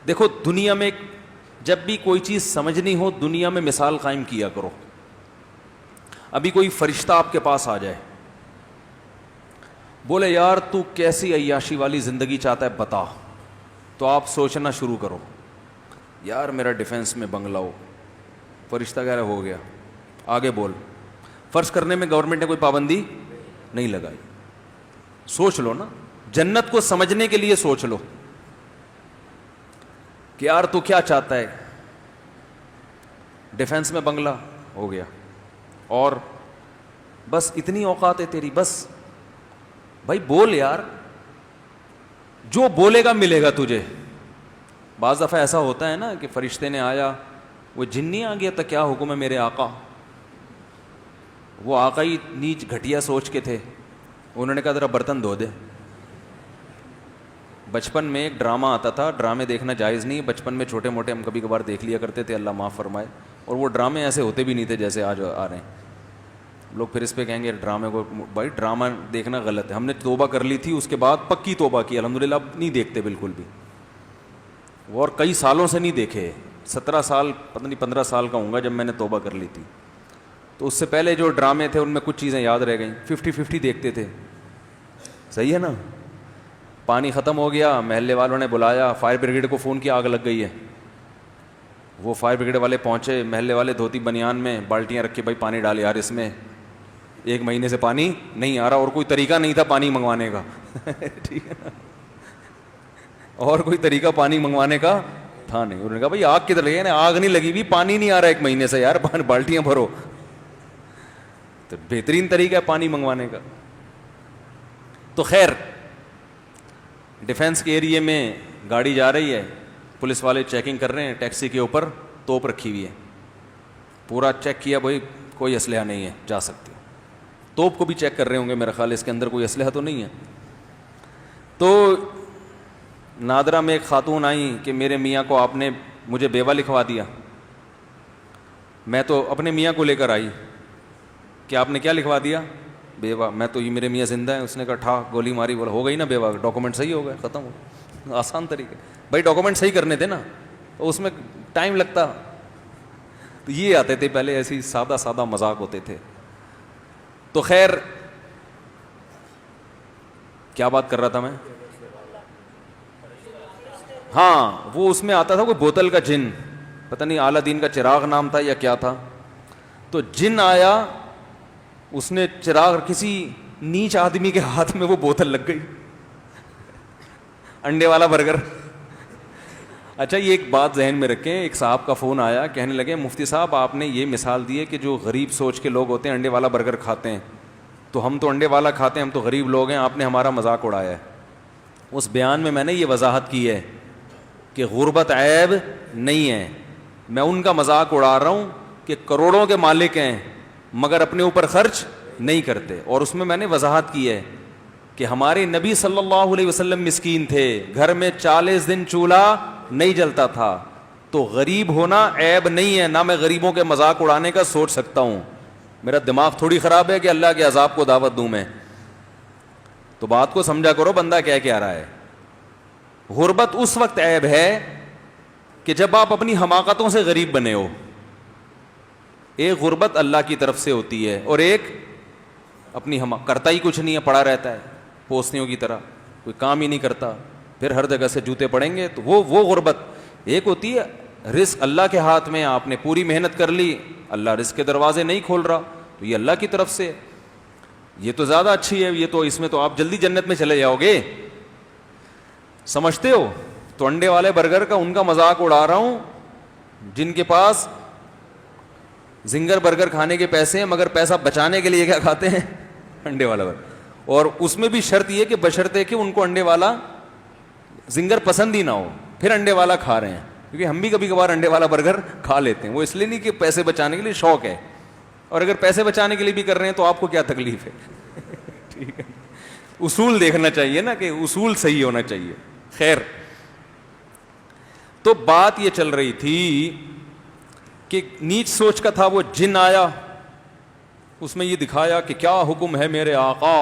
دیکھو دنیا میں جب بھی کوئی چیز سمجھنی ہو دنیا میں مثال قائم کیا کرو. ابھی کوئی فرشتہ آپ کے پاس آ جائے, بولے یار تو کیسی عیاشی والی زندگی چاہتا ہے بتا, تو آپ سوچنا شروع کرو, یار میرا ڈیفینس میں بنگلہ ہو. فرشتہ کہہ رہا ہو گیا, آگے بول. فرض کرنے میں گورنمنٹ نے کوئی پابندی نہیں لگائی. سوچ لو نا, جنت کو سمجھنے کے لیے سوچ لو کہ یار تو کیا چاہتا ہے. ڈیفینس میں بنگلہ ہو گیا, اور بس اتنی اوقات ہے تیری, بس بھائی بول یار, جو بولے گا ملے گا تجھے. بعض دفعہ ایسا ہوتا ہے نا کہ فرشتے نے آیا, وہ جن نہیں آ گیا تھا, کیا حکم ہے میرے آقا. وہ آقا ہی نیچ گھٹیا سوچ کے تھے, انہوں نے کہا ذرا برتن دھو دے. بچپن میں ایک ڈرامہ آتا تھا, ڈرامے دیکھنا جائز نہیں, بچپن میں چھوٹے موٹے ہم کبھی کبھار دیکھ لیا کرتے تھے, اللہ معاف فرمائے. اور وہ ڈرامے ایسے ہوتے بھی نہیں تھے جیسے آج آ رہے ہیں. لوگ پھر اس پہ کہیں گے ڈرامے کو, بھائی ڈرامہ دیکھنا غلط ہے. ہم نے توبہ کر لی تھی, اس کے بعد پکی توبہ کی الحمدللہ, اب نہیں دیکھتے بالکل بھی. وہ اور کئی سالوں سے نہیں دیکھے, 17 سال پتہ نہیں 15 سال کا ہوں گا جب میں نے توبہ کر لی تھی. تو اس سے پہلے جو ڈرامے تھے ان میں کچھ چیزیں یاد رہ گئیں. 50-50 دیکھتے تھے, صحیح ہے نا. پانی ختم ہو گیا, محلے والوں نے بلایا, فائر بریگیڈ کو فون کیا آگ لگ گئی ہے. وہ فائر بریگیڈ والے پہنچے, محلے والے دھوتی بنیان میں بالٹیاں رکھ کے, بھائی پانی ڈال یار اس میں, 1 مہینے سے پانی نہیں آ رہا, اور کوئی طریقہ نہیں تھا پانی منگوانے کا. ٹھیک ہے نا, اور کوئی طریقہ پانی منگوانے کا تھا نہیں. انہوں نے کہا بھائی آگ کدھر لگی, آگ نہیں لگی بھی, پانی نہیں آ رہا 1 مہینے سے یار, بالٹیاں بھرو. تو بہترین طریقہ ہے پانی منگوانے کا. تو خیر, ڈیفینس کے ایریے میں گاڑی جا رہی ہے, پولیس والے چیکنگ کر رہے ہیں, ٹیکسی کے اوپر توپ رکھی ہوئی ہے. پورا چیک کیا, بھائی کوئی اسلحہ نہیں ہے, جا سکتے. توپ کو بھی چیک کر رہے ہوں گے میرا خیال, اس کے اندر کوئی اسلحہ تو نہیں ہے. تو نادرا میں ایک خاتون آئیں کہ میرے میاں کو آپ نے مجھے بیوہ لکھوا دیا. میں تو اپنے میاں کو لے کر آئی کہ آپ نے کیا لکھوا دیا, بیوہ. میں تو یہ میرے میاں زندہ ہیں. اس نے کہا ٹھا گولی ماری, بولا ہو گئی نا بیوہ, ڈاکومنٹ صحیح ہو گئے, ختم ہو. آسان طریقے, بھائی ڈاکومنٹ صحیح کرنے تھے نا, تو اس میں ٹائم لگتا. تو یہ آتے تھے پہلے, ایسی سادہ سادہ مذاق ہوتے تھے. تو خیر, کیا بات کر رہا تھا میں, ہاں وہ اس میں آتا تھا کوئی بوتل کا جن, پتہ نہیں اعلیٰ دین کا چراغ نام تھا یا کیا تھا. تو جن آیا, اس نے چراغ, کسی نیچ آدمی کے ہاتھ میں وہ بوتل لگ گئی, انڈے والا برگر. اچھا یہ ایک بات ذہن میں رکھیں, ایک صاحب کا فون آیا, کہنے لگے مفتی صاحب آپ نے یہ مثال دی ہے کہ جو غریب سوچ کے لوگ ہوتے ہیں انڈے والا برگر کھاتے ہیں, تو ہم تو انڈے والا کھاتے ہیں, ہم تو غریب لوگ ہیں, آپ نے ہمارا مذاق اڑایا ہے. اس بیان میں میں نے یہ وضاحت کی ہے کہ غربت عیب نہیں ہے, میں ان کا مذاق اڑا رہا ہوں کہ کروڑوں کے مالک ہیں مگر اپنے اوپر خرچ نہیں کرتے. اور اس میں نے وضاحت کی ہے کہ ہمارے نبی صلی اللہ علیہ وسلم مسکین تھے, گھر میں 40 دن چولہا نہیں جلتا تھا. تو غریب ہونا عیب نہیں ہے, نہ میں غریبوں کے مذاق اڑانے کا سوچ سکتا ہوں. میرا دماغ تھوڑی خراب ہے کہ اللہ کے عذاب کو دعوت دوں میں. تو بات کو سمجھا کرو, بندہ کیا رہا ہے. غربت اس وقت عیب ہے کہ جب آپ اپنی حماقتوں سے غریب بنے ہو. ایک غربت اللہ کی طرف سے ہوتی ہے, اور ایک اپنی کرتا ہی کچھ نہیں ہے, پڑا رہتا ہے پوسنیوں کی طرح, کوئی کام ہی نہیں کرتا, پھر ہر جگہ سے جوتے پڑیں گے. تو وہ غربت. ایک ہوتی ہے رزق اللہ کے ہاتھ میں, آپ نے پوری محنت کر لی, اللہ رزق کے دروازے نہیں کھول رہا, تو یہ اللہ کی طرف سے, یہ تو زیادہ اچھی ہے, یہ تو اس میں تو آپ جلدی جنت میں چلے جاؤ گے, سمجھتے ہو. تو انڈے والے برگر کا ان کا مذاق اڑا رہا ہوں جن کے پاس زنگر برگر کھانے کے پیسے ہیں, مگر پیسہ بچانے کے لیے کیا کھاتے ہیں, انڈے والا برگر. اور اس میں بھی شرط یہ کہ بشرطے کہ ان کو انڈے والا زنگر پسند ہی نہ ہو, پھر انڈے والا کھا رہے ہیں. کیونکہ ہم بھی کبھی کبھار انڈے والا برگر کھا لیتے ہیں, وہ اس لیے نہیں کہ پیسے بچانے کے لیے, شوق ہے. اور اگر پیسے بچانے کے لیے بھی کر رہے ہیں تو آپ کو کیا تکلیف ہے. ٹھیک ہے, اصول دیکھنا چاہیے نا, کہ اصول صحیح ہونا چاہیے. خیر, تو بات یہ چل رہی تھی کہ نیچ سوچ کا تھا, وہ جن آیا, اس میں یہ دکھایا کہ کیا حکم ہے میرے آقا.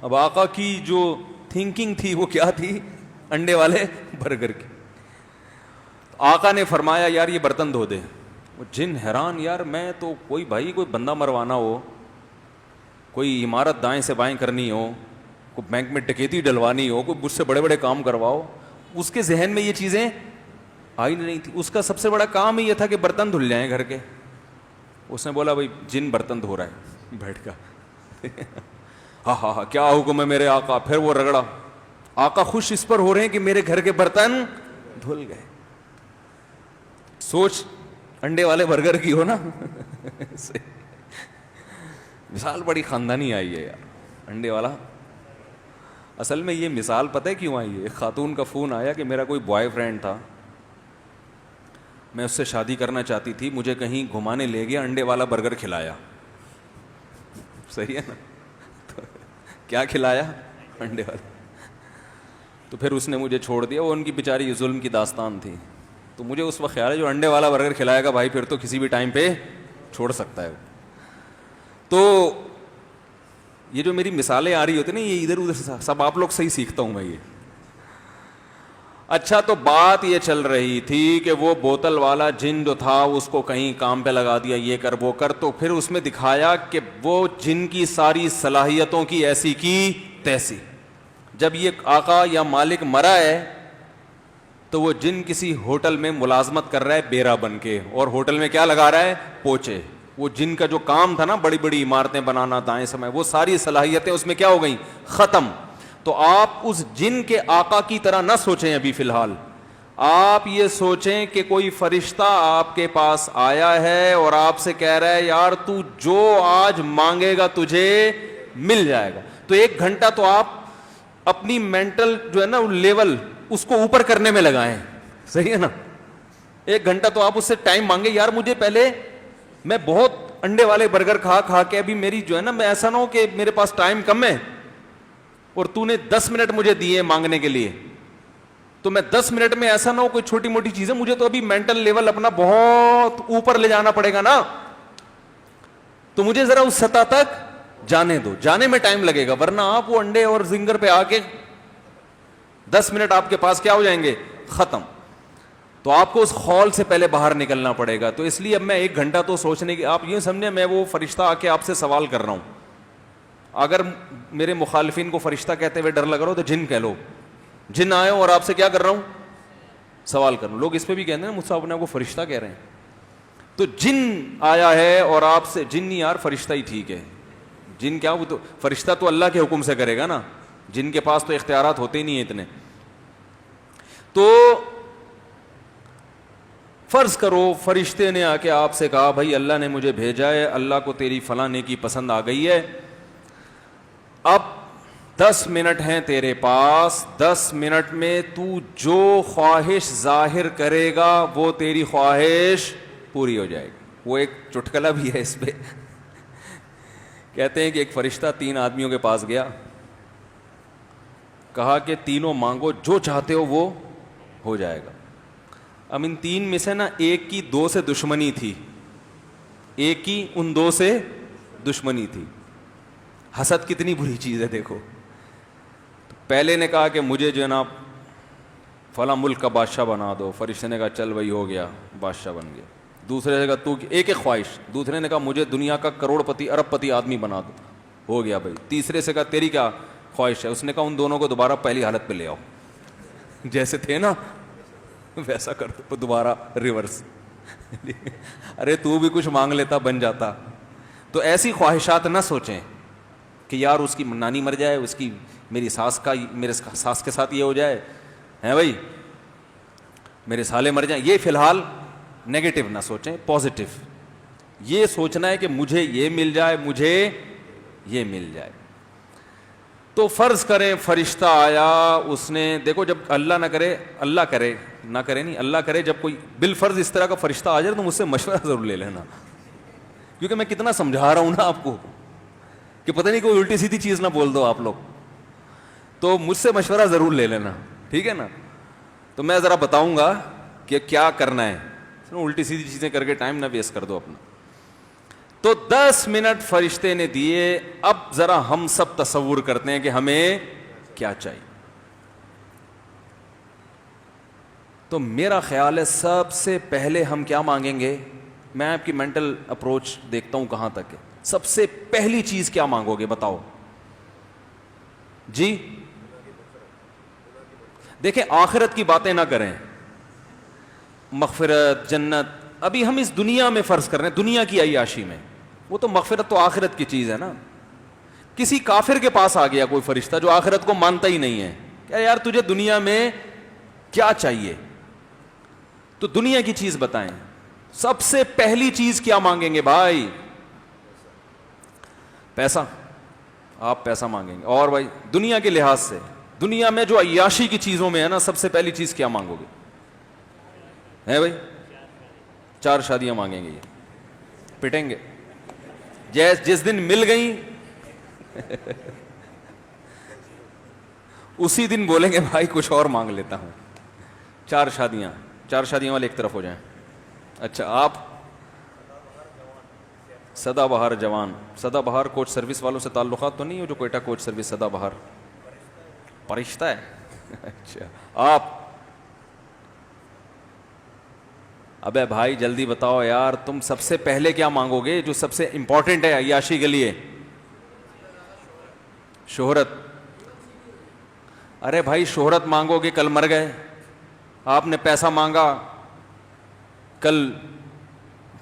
اب آقا کی جو تھنکنگ تھی وہ کیا تھی, انڈے والے برگر کی. آقا نے فرمایا یار یہ برتن دھو دے. وہ جن حیران, یار میں تو کوئی بھائی کوئی بندہ مروانا ہو, کوئی عمارت دائیں سے بائیں کرنی ہو, کوئی بینک میں ڈکیتی ڈلوانی ہو, کوئی مجھ سے بڑے بڑے کام کرواؤ, اس کے ذہن میں یہ چیزیں آئی نہیں تھی. اس کا سب سے بڑا کام ہی یہ تھا کہ برتن دھل جائیں گھر کے. اس نے بولا بھائی جن برتن دھو رہا ہے بیٹھ کر. ہاں ہاں ہاں کیا حکم ہے میرے آقا. پھر وہ رگڑا. آقا خوش اس پر ہو رہے ہیں کہ میرے گھر کے برتن دھل گئے. سوچ انڈے والے برگر کی ہو نا. مثال بڑی خاندانی آئی ہے یار انڈے والا. اصل میں یہ مثال پتہ ہے کیوں آئی ہے؟ ایک خاتون کا فون آیا کہ میرا کوئی بوائے فرینڈ تھا, میں اس سے شادی کرنا چاہتی تھی, مجھے کہیں گھمانے لے گیا, انڈے والا برگر کھلایا. صحیح ہے نا. کیا کھلایا؟ انڈے والا. تو پھر اس نے مجھے چھوڑ دیا. وہ ان کی بیچاری ظلم کی داستان تھی. تو مجھے اس وقت خیال ہے جو انڈے والا برگر کھلائے گا بھائی پھر تو کسی بھی ٹائم پہ چھوڑ سکتا ہے. تو یہ جو میری مثالیں آ رہی ہوتی نا یہ ادھر ادھر سب آپ لوگ صحیح سیکھتا ہوں میں یہ. اچھا تو بات یہ چل رہی تھی کہ وہ بوتل والا جن جو تھا اس کو کہیں کام پہ لگا دیا, یہ کر وہ کر. تو پھر اس میں دکھایا کہ وہ جن کی ساری صلاحیتوں کی ایسی کی تیسی. جب یہ آقا یا مالک مرا ہے تو وہ جن کسی ہوٹل میں ملازمت کر رہا ہے بیرا بن کے, اور ہوٹل میں کیا لگا رہا ہے؟ پوچے. وہ جن کا جو کام تھا نا بڑی بڑی عمارتیں بنانا دائیں سمے, وہ ساری صلاحیتیں اس میں کیا ہو گئیں؟ ختم. تو آپ اس جن کے آقا کی طرح نہ سوچیں ابھی فی الحال. آپ یہ سوچیں کہ کوئی فرشتہ آپ کے پاس آیا ہے اور آپ سے کہہ رہا ہے یار تو جو آج مانگے گا تجھے مل جائے گا. تو ایک گھنٹہ تو آپ اپنی مینٹل جو ہے نا لیول اس کو اوپر کرنے میں لگائیں. صحیح ہے نا. ایک گھنٹہ تو آپ اس سے ٹائم مانگے, یار مجھے پہلے میں بہت انڈے والے برگر کھا کے ابھی میری جو ہے نا, میں ایسا نہ ہو کہ میرے پاس ٹائم کم ہے اور تو نے 10 منٹ مجھے دیے مانگنے کے لیے, تو میں 10 منٹ میں ایسا نہ ہو کوئی چھوٹی موٹی چیزیں, مجھے تو ابھی مینٹل لیول اپنا بہت اوپر لے جانا پڑے گا نا. تو مجھے ذرا اس سطح تک جانے دو, جانے میں ٹائم لگے گا. ورنہ آپ وہ انڈے اور زنگر پہ آ کے 10 منٹ آپ کے پاس کیا ہو جائیں گے؟ ختم. تو آپ کو اس خول سے پہلے باہر نکلنا پڑے گا. تو اس لیے اب میں ایک گھنٹہ تو سوچنے کی, آپ یہ سمجھیں میں وہ فرشتہ آ کے آپ سے سوال کر رہا ہوں. اگر میرے مخالفین کو فرشتہ کہتے ہوئے ڈر لگ رہا ہو تو جن کہہ لو. جن آئے اور آپ سے کیا کر رہا ہوں؟ سوال کر رہا ہوں. لوگ اس پہ بھی کہتے ہیں نا مجھ سے اپنے آپ کو فرشتہ کہہ رہے ہیں. تو جن آیا ہے اور آپ سے, جن نہیں یار فرشتہ ہی ٹھیک ہے. جن کیا, وہ تو فرشتہ تو اللہ کے حکم سے کرے گا نا, جن کے پاس تو اختیارات ہوتے ہی نہیں ہیں اتنے. تو فرض کرو فرشتے نے آ کے آپ سے کہا بھائی اللہ نے مجھے بھیجا ہے, اللہ کو تیری فلاں نیکی پسند آ گئی ہے, اب 10 منٹ ہیں تیرے پاس, 10 منٹ میں تو جو خواہش ظاہر کرے گا وہ تیری خواہش پوری ہو جائے گی. وہ ایک چٹکلا بھی ہے اس پہ. کہتے ہیں کہ ایک فرشتہ 3 آدمیوں کے پاس گیا, کہا کہ تینوں مانگو جو چاہتے ہو وہ ہو جائے گا. اب ان 3 میں سے نا ایک کی 2 سے دشمنی تھی, ایک کی ان 2 سے دشمنی تھی. حسد کتنی بری چیز ہے دیکھو. پہلے نے کہا کہ مجھے جو ہے نا فلاں ملک کا بادشاہ بنا دو. فرشتے نے کہا چل بھائی ہو گیا, بادشاہ بن گیا. دوسرے نے کہا تو ایک خواہش. دوسرے نے کہا مجھے دنیا کا کروڑ پتی ارب پتی آدمی بنا دو. ہو گیا بھائی. تیسرے سے کہا تیری کیا خواہش ہے؟ اس نے کہا ان دونوں کو دوبارہ پہلی حالت پہ لے آؤ, جیسے تھے نا ویسا کر دو دوبارہ ریورس. ارے تو بھی کچھ مانگ لیتا بن جاتا. تو ایسی خواہشات نہ سوچیں کہ یار اس کی نانی مر جائے, اس کی میری ساس کا میرے ساس کے ساتھ یہ ہو جائے ہیں بھائی, میرے سالے مر جائیں. یہ فی الحال نیگیٹو نہ سوچیں, پازیٹو یہ سوچنا ہے کہ مجھے یہ مل جائے, مجھے یہ مل جائے. تو فرض کریں فرشتہ آیا, اس نے دیکھو جب اللہ نہ کرے, اللہ کرے نہ کرے نہیں, اللہ کرے جب کوئی بالفرض اس طرح کا فرشتہ آ جائے تو مجھ سے مشورہ ضرور لے لینا, کیونکہ میں کتنا سمجھا رہا ہوں نا آپ کو کہ پتہ نہیں کوئی الٹی سیدھی چیز نہ بول دو آپ لوگ. تو مجھ سے مشورہ ضرور لے لینا, ٹھیک ہے نا. تو میں ذرا بتاؤں گا کہ کیا کرنا ہے, الٹی سیدھی چیزیں کر کے ٹائم نہ ویسٹ کر دو اپنا. تو 10 منٹ فرشتے نے دیے. اب ذرا ہم سب تصور کرتے ہیں کہ ہمیں کیا چاہیے. تو میرا خیال ہے سب سے پہلے ہم کیا مانگیں گے؟ میں آپ کی مینٹل اپروچ دیکھتا ہوں کہاں تک ہے. سب سے پہلی چیز کیا مانگو گے بتاؤ جی؟ دیکھیں آخرت کی باتیں نہ کریں, مغفرت جنت, ابھی ہم اس دنیا میں فرض کر رہے ہیں, دنیا کی عیاشی میں. وہ تو مغفرت تو آخرت کی چیز ہے نا. کسی کافر کے پاس آ گیا کوئی فرشتہ جو آخرت کو مانتا ہی نہیں ہے, کہ یار تجھے دنیا میں کیا چاہیے, تو دنیا کی چیز بتائیں. سب سے پہلی چیز کیا مانگیں گے بھائی؟ پیسہ. آپ پیسہ مانگیں گے. اور بھائی دنیا کے لحاظ سے, دنیا میں جو عیاشی کی چیزوں میں ہے نا, سب سے پہلی چیز کیا مانگو گے؟ ہے بھائی 4 شادیاں مانگیں گے, یہ پٹیں گے جس دن مل گئی اسی دن بولیں گے بھائی کچھ اور مانگ لیتا ہوں. 4 شادیاں والے ایک طرف ہو جائیں. اچھا آپ سدا بہار جوان, سدا بہار کوچ سروس والوں سے تعلقات تو نہیں ہو جو کوئٹہ کوچ سروس سدا بہار فرشتہ ہے؟ اچھا آپ, ابے بھائی جلدی بتاؤ یار, تم سب سے پہلے کیا مانگو گے جو سب سے امپورٹنٹ ہے عیاشی کے لیے؟ شہرت. ارے بھائی شہرت مانگو گے, کل مر گئے, آپ نے پیسہ مانگا, کل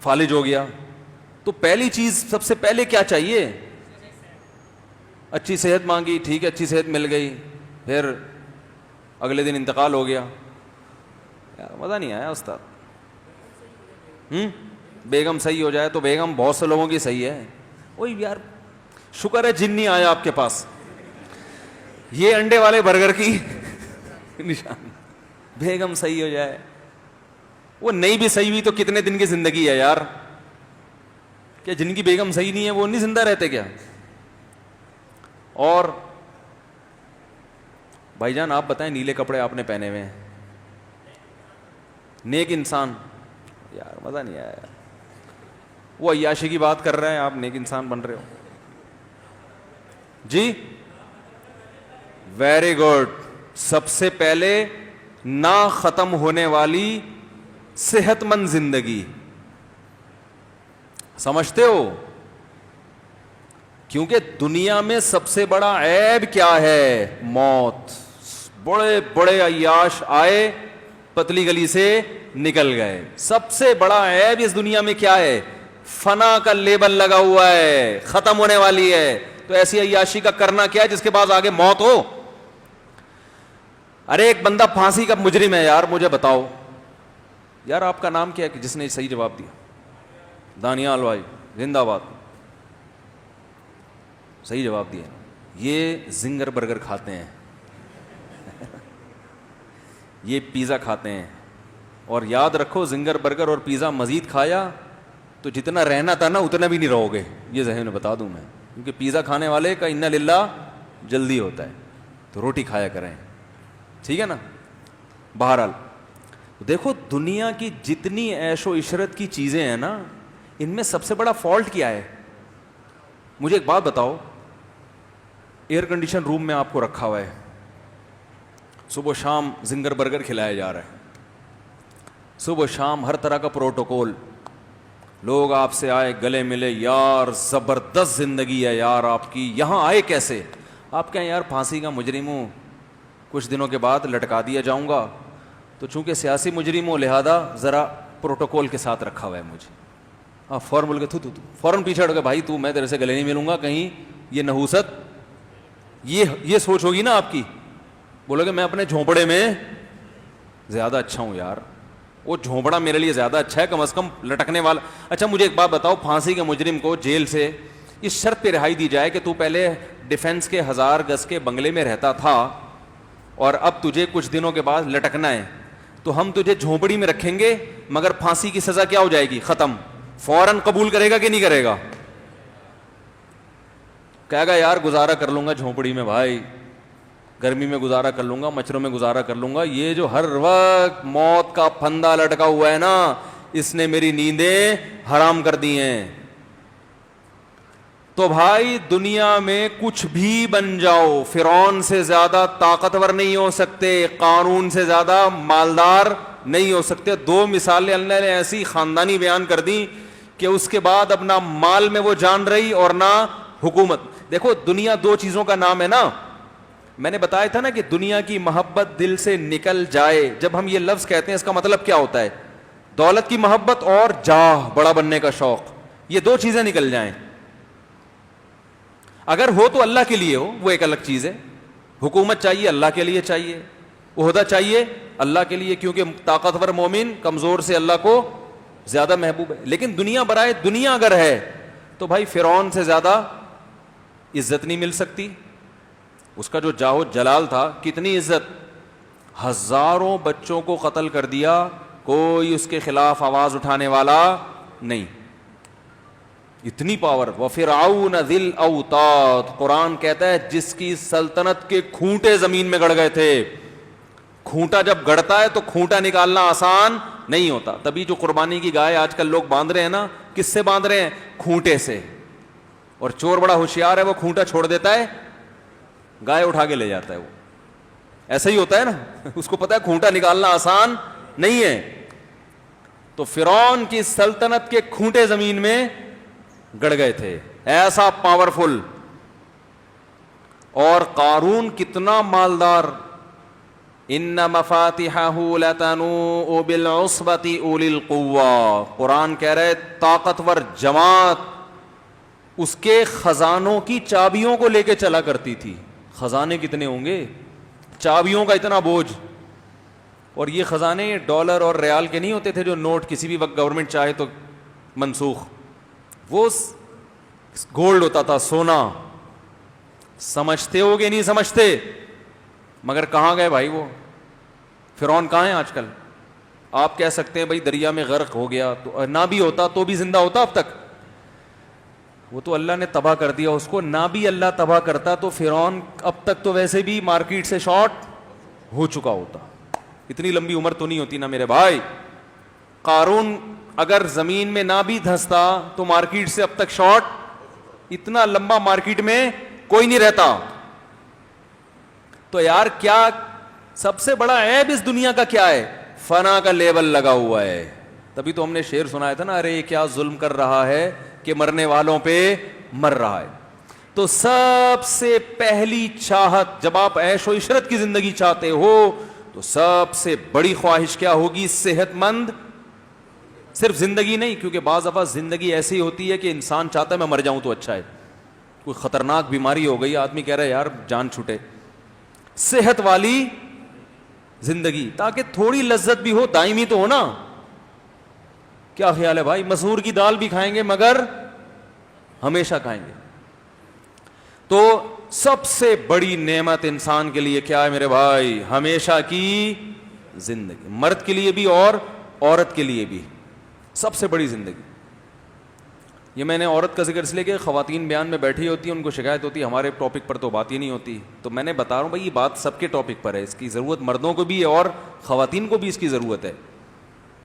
فالج ہو گیا, تو پہلی چیز سب سے پہلے کیا چاہیے؟ اچھی صحت مانگی, ٹھیک ہے اچھی صحت مل گئی, پھر اگلے دن انتقال ہو گیا. یار مزہ نہیں آیا استاد. بیگم صحیح ہو جائے تو بیگم بہت سے لوگوں کی صحیح ہے. وہی یار شکر ہے جن نہیں آیا آپ کے پاس. یہ انڈے والے برگر کی نشان, بیگم صحیح ہو جائے. وہ نہیں بھی صحیح ہوئی تو کتنے دن کی زندگی ہے یار, کیا جن کی بیگم صحیح نہیں ہے وہ نہیں زندہ رہتے کیا؟ اور بھائی جان آپ بتائیں, نیلے کپڑے آپ نے پہنے ہوئے ہیں, نیک انسان, یار مزہ نہیں آیا. وہ عیاشی کی بات کر رہے ہیں, آپ نیک انسان بن رہے ہو جی. Very good. سب سے پہلے نہ ختم ہونے والی صحت مند زندگی, سمجھتے ہو؟ کیونکہ دنیا میں سب سے بڑا عیب کیا ہے؟ موت. بڑے بڑے عیاش آئے, پتلی گلی سے نکل گئے. سب سے بڑا عیب اس دنیا میں کیا ہے؟ فنا کا لیبل لگا ہوا ہے, ختم ہونے والی ہے. تو ایسی عیاشی کا کرنا کیا ہے جس کے بعد آگے موت ہو؟ ارے ایک بندہ پھانسی کا مجرم ہے یار, مجھے بتاؤ یار آپ کا نام کیا ہے جس نے صحیح جواب دیا؟ دانیال بھائی زندہ باد, صحیح جواب دیا. یہ زنگر برگر کھاتے ہیں یہ پیزا کھاتے ہیں, اور یاد رکھو زنگر برگر اور پیزا مزید کھایا تو جتنا رہنا تھا نا اتنا بھی نہیں رہو گے, یہ ذہن میں بتا دوں میں. کیونکہ پیزا کھانے والے کا انا للہ جلدی ہوتا ہے, تو روٹی کھایا کریں, ٹھیک ہے نا. بہرحال دیکھو دنیا کی جتنی عیش و عشرت کی چیزیں ہیں نا, ان میں سب سے بڑا فالٹ کیا ہے؟ مجھے ایک بات بتاؤ, ایئر کنڈیشن روم میں آپ کو رکھا ہوا ہے, صبح شام زنگر برگر کھلایا جا رہا ہے, صبح شام ہر طرح کا پروٹوکول, لوگ آپ سے آئے گلے ملے, یار زبردست زندگی ہے یار آپ کی, یہاں آئے کیسے؟ آپ کہیں یار پھانسی کا مجرم ہوں, کچھ دنوں کے بعد لٹکا دیا جاؤں گا, تو چونکہ سیاسی مجرم ہوں لہذا ذرا پروٹوکول کے ساتھ رکھا ہوا ہے مجھے. آپ فوراً بول کے تو فوراً پیچھے ہٹ گئے, بھائی تو میں تیرے سے گلے نہیں ملوں گا, کہیں یہ نحوست, یہ سوچ ہوگی نا آپ کی. بولو کہ میں اپنے جھونپڑے میں زیادہ اچھا ہوں یار, وہ جھونپڑا میرے لیے زیادہ اچھا ہے, کم از کم لٹکنے والا. اچھا مجھے ایک بات بتاؤ, پھانسی کے مجرم کو جیل سے اس شرط پہ رہائی دی جائے کہ تو پہلے ڈیفنس کے 1000 گز کے بنگلے میں رہتا تھا اور اب تجھے کچھ دنوں کے بعد لٹکنا ہے, تو ہم تجھے جھونپڑی میں رکھیں گے مگر پھانسی کی سزا کیا ہو جائے گی؟ ختم. فوراً قبول کرے گا کہ نہیں کرے گا؟ کہے گا یار گزارا کر لوں گا جھونپڑی میں بھائی, گرمی میں گزارا کر لوں گا, مچھروں میں گزارا کر لوں گا, یہ جو ہر وقت موت کا پھندا لٹکا ہوا ہے نا, اس نے میری نیندیں حرام کر دی ہیں. تو بھائی دنیا میں کچھ بھی بن جاؤ, فرعون سے زیادہ طاقتور نہیں ہو سکتے, قارون سے زیادہ مالدار نہیں ہو سکتے. دو مثالیں اللہ نے ایسی خاندانی بیان کر دی کہ اس کے بعد اب نہ مال میں وہ جان رہی اور نہ حکومت. دیکھو دنیا دو چیزوں کا نام ہے نا, میں نے بتایا تھا نا کہ دنیا کی محبت دل سے نکل جائے. جب ہم یہ لفظ کہتے ہیں اس کا مطلب کیا ہوتا ہے؟ دولت کی محبت اور جاہ, بڑا بننے کا شوق, یہ دو چیزیں نکل جائیں. اگر ہو تو اللہ کے لیے ہو, وہ ایک الگ چیز ہے. حکومت چاہیے اللہ کے لیے چاہیے, عہدہ چاہیے اللہ کے لیے, کیونکہ طاقتور مومن کمزور سے اللہ کو زیادہ محبوب ہے. لیکن دنیا برائے دنیا اگر ہے تو بھائی فرعون سے زیادہ عزت نہیں مل سکتی. اس کا جو جاہ جلال تھا, کتنی عزت, ہزاروں بچوں کو قتل کر دیا, کوئی اس کے خلاف آواز اٹھانے والا نہیں. اتنی پاور. وَفِرْعَوْنَ ذِي الْأَوْتَادِ, قرآن کہتا ہے جس کی سلطنت کے کھونٹے زمین میں گڑ گئے تھے. کھونٹا جب گڑتا ہے تو کھونٹا نکالنا آسان نہیں ہوتا. تبھی جو قربانی کی گائے آج کل لوگ باندھ رہے ہیں نا, کس سے باندھ رہے ہیں؟ کھونٹے سے. اور چور بڑا ہوشیار ہے, وہ کھونٹا چھوڑ دیتا ہے, گائے اٹھا کے لے جاتا ہے. وہ ایسا ہی ہوتا ہے نا, اس کو پتا ہے کھونٹا نکالنا آسان نہیں ہے. تو فرعون کی سلطنت کے کھونٹے زمین میں گڑ گئے تھے, ایسا پاورفل. اور قارون کتنا مالدار. ان مفاتحہ لتنوء بالعصبۃ اولی القوہ, قرآن کہہ رہے طاقتور جماعت اس کے خزانوں کی چابیوں کو لے کے چلا کرتی تھی. خزانے کتنے ہوں گے, چابیوں کا اتنا بوجھ. اور یہ خزانے ڈالر اور ریال کے نہیں ہوتے تھے جو نوٹ کسی بھی وقت گورنمنٹ چاہے تو منسوخ. وہ گولڈ ہوتا تھا, سونا. سمجھتے ہو گے نہیں سمجھتے, مگر کہاں گئے بھائی وہ فرعون؟ کہاں ہیں آج کل؟ آپ کہہ سکتے ہیں بھائی دریا میں غرق ہو گیا, تو نہ بھی ہوتا تو بھی زندہ ہوتا اب تک. وہ تو اللہ نے تباہ کر دیا اس کو. نہ بھی اللہ تباہ کرتا تو فرعون اب تک تو ویسے بھی مارکیٹ سے شارٹ ہو چکا ہوتا. اتنی لمبی عمر تو نہیں ہوتی نا میرے بھائی. قارون اگر زمین میں نہ بھی دھستا تو مارکیٹ سے اب تک شارٹ, اتنا لمبا مارکیٹ میں کوئی نہیں رہتا. تو یار کیا سب سے بڑا عیب اس دنیا کا کیا ہے؟ فنا کا لیبل لگا ہوا ہے. تبھی تو ہم نے شعر سنایا تھا نا, ارے کیا ظلم کر رہا ہے کہ مرنے والوں پہ مر رہا ہے. تو سب سے پہلی چاہت جب آپ عیش و عشرت کی زندگی چاہتے ہو تو سب سے بڑی خواہش کیا ہوگی؟ صحت مند. صرف زندگی نہیں, کیونکہ بعض دفعہ زندگی ایسی ہوتی ہے کہ انسان چاہتا ہے میں مر جاؤں تو اچھا ہے. کوئی خطرناک بیماری ہو گئی, آدمی کہہ رہا ہے یار جان چھوٹے. صحت والی زندگی, تاکہ تھوڑی لذت بھی ہو, دائمی تو ہو نا. کیا خیال ہے بھائی؟ مسور کی دال بھی کھائیں گے مگر ہمیشہ کھائیں گے. تو سب سے بڑی نعمت انسان کے لیے کیا ہے میرے بھائی؟ ہمیشہ کی زندگی. مرد کے لیے بھی اور عورت کے لیے بھی سب سے بڑی زندگی. یہ میں نے عورت کا ذکر اس لیے کہ خواتین بیان میں بیٹھی ہوتی ہیں, ان کو شکایت ہوتی ہے ہمارے ٹاپک پر تو بات ہی نہیں ہوتی. تو میں نے بتا رہا ہوں بھائی یہ بات سب کے ٹاپک پر ہے, اس کی ضرورت مردوں کو بھی ہے اور خواتین کو بھی اس کی ضرورت ہے.